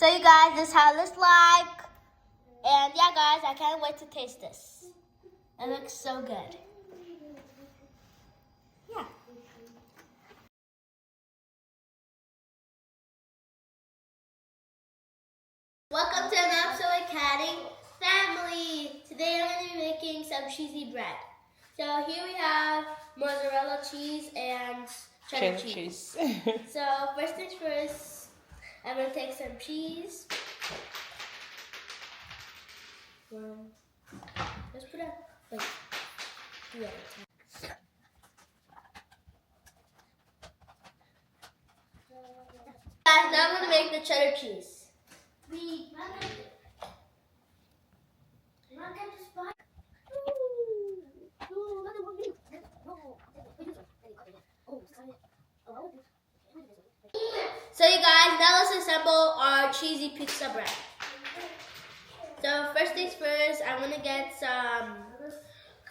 So you guys, this is how it looks like. And yeah, guys, I can't wait to taste this. It looks so good. Yeah. Welcome to an episode of Caddy Family. Today I'm going to be making some cheesy bread. So here we have mozzarella cheese and cheddar cheese. So first things first, I'm going to take some cheese. Let's put it like two at a time. Guys, now I'm going to make the cheddar cheese. So you guys, now let's assemble our cheesy pizza bread. So first things first, I'm gonna get some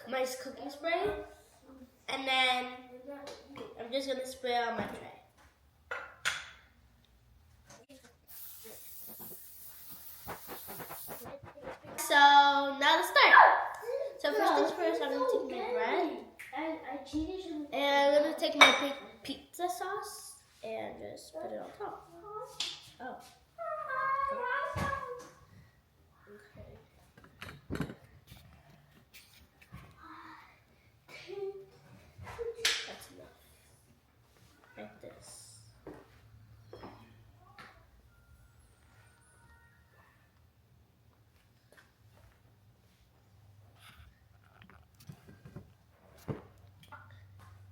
my cooking spray, and then I'm just gonna spray on my tray. So now let's start. So first things first, I'm gonna take my bread, and I'm gonna take my pizza sauce and just put it on top. Oh. That's enough. Like this.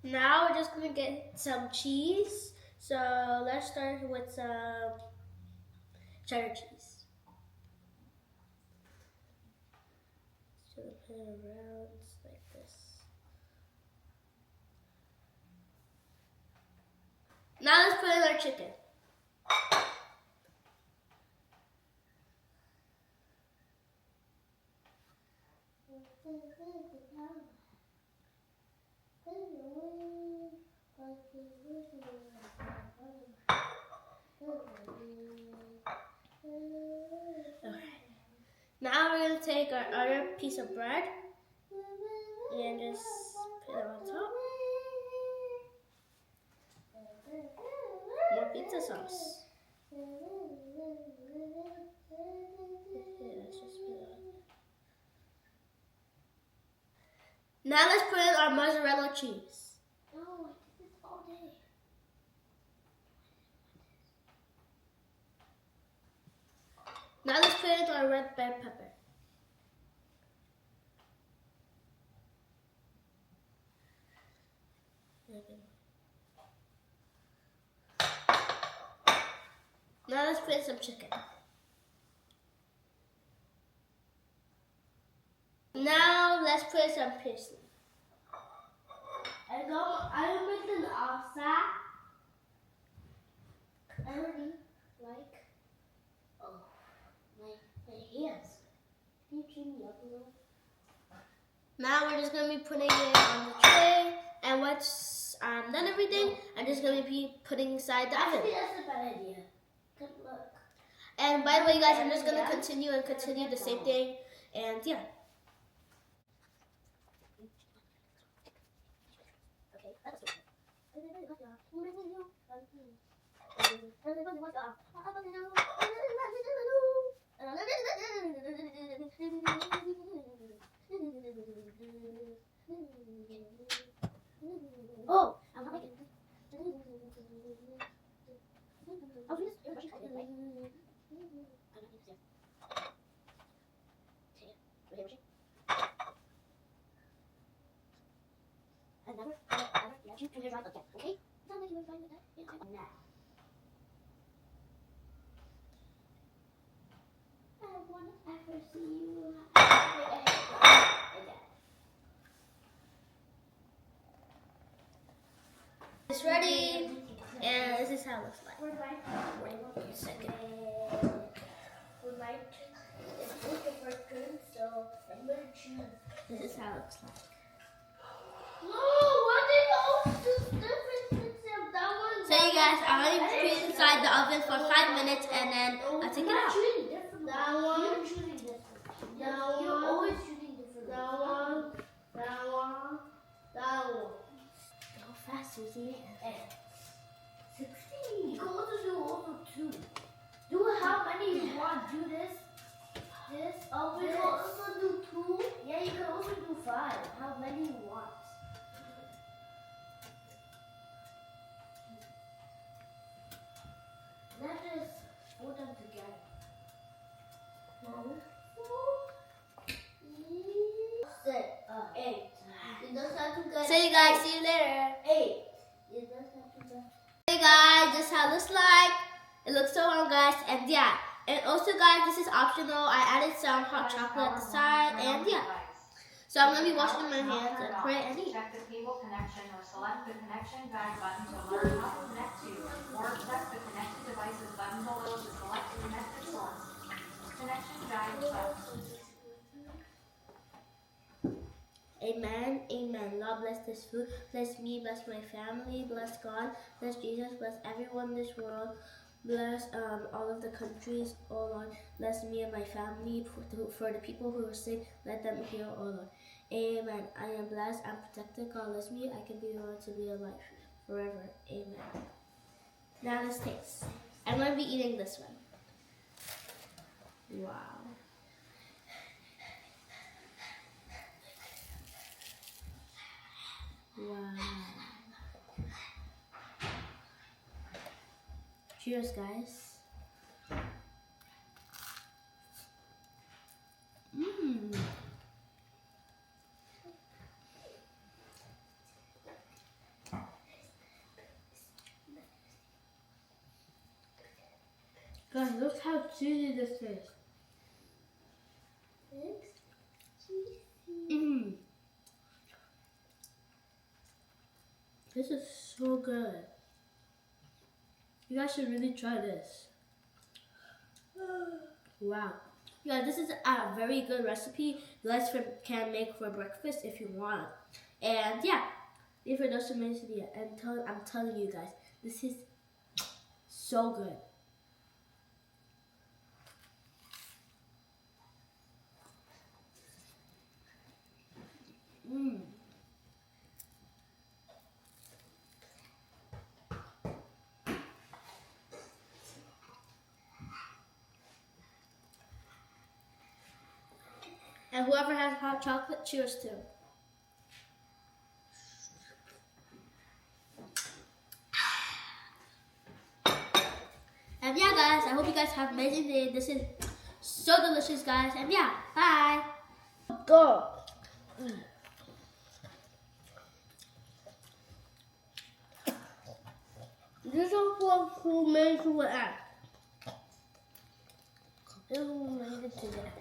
Now we're just gonna get some cheese. So let's start with some cheddar cheese. So put it around like this. Now let's put in our chicken. Okay. Now we're going to take our other piece of bread and just put it on top. More pizza sauce. Okay, let's just put it on. Now let's put in our mozzarella cheese. No, I did this all day. Now let's put in our red bell pepper. Now let's put in some chicken. Now let's put in some parsley. I make an offset. I already like. Oh, my hands. Can you cheer me up a little? Now we're just gonna be putting it on the tray, and once I'm done everything, I'm just gonna be putting inside the oven. I think that's a bad idea. Good luck. And by the way, you guys, I'm just gonna continue the same thing, and yeah. Oh, I'm not making okay? Not like you were fine with that. Yeah, I want to ever see you. It's ready, and this is how it looks like. Wait a second. This is how it looks like. So you guys, I'm going to put it inside the oven for 5 minutes, and then I'll take it many you want? Do this. Oh, we can also do 2. Yeah, you can also do 5. How many you want? Let's just put them together. 1, 4, 6, 8. You don't have to get. See you guys. See you later. 8. You don't have to get. Hey guys, this is how it looks like. It looks so warm, guys, and yeah. And also, guys, this is optional. I added some hot chocolate at the side, and yeah. So I'm gonna be washing my hands and pray and eat. Check the cable connection or select the connection guide button to learn how to connect to, or press the connected devices button below to select the connected source. Connection guide button. Amen, amen. Lord bless this food, bless me, bless my family, bless God, bless Jesus, bless everyone in this world, bless all of the countries, oh Lord. Bless me and my family, for the people who are sick, let them heal, oh Lord. Amen. I am blessed, I'm protected, God bless me, I can be the one to be alive forever. Amen. Now let's taste. I'm going to be eating this one. Wow. Wow. Cheers, guys. Mmm. Guys, look how cheesy this is. Mmm. This is so good. You guys should really try this. Wow. Yeah, this is a very good recipe you guys can make for breakfast if you want. And yeah, leave your notes in the video. And I'm telling you guys, this is so good. Mmm. And whoever has hot chocolate, cheers to. And yeah, guys, I hope you guys have an amazing day. This is so delicious, guys. And yeah, bye. Go. This is what who made who act. Who made it today.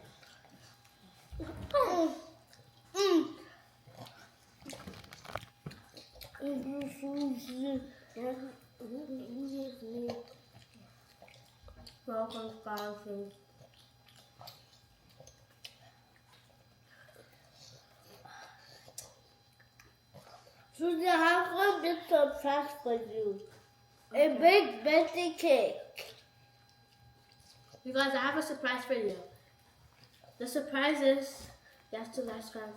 Welcome, Scarface. Susie, I have one big surprise for you. A big birthday cake. You guys, I have a surprise for you. The surprise is you have to subscribe.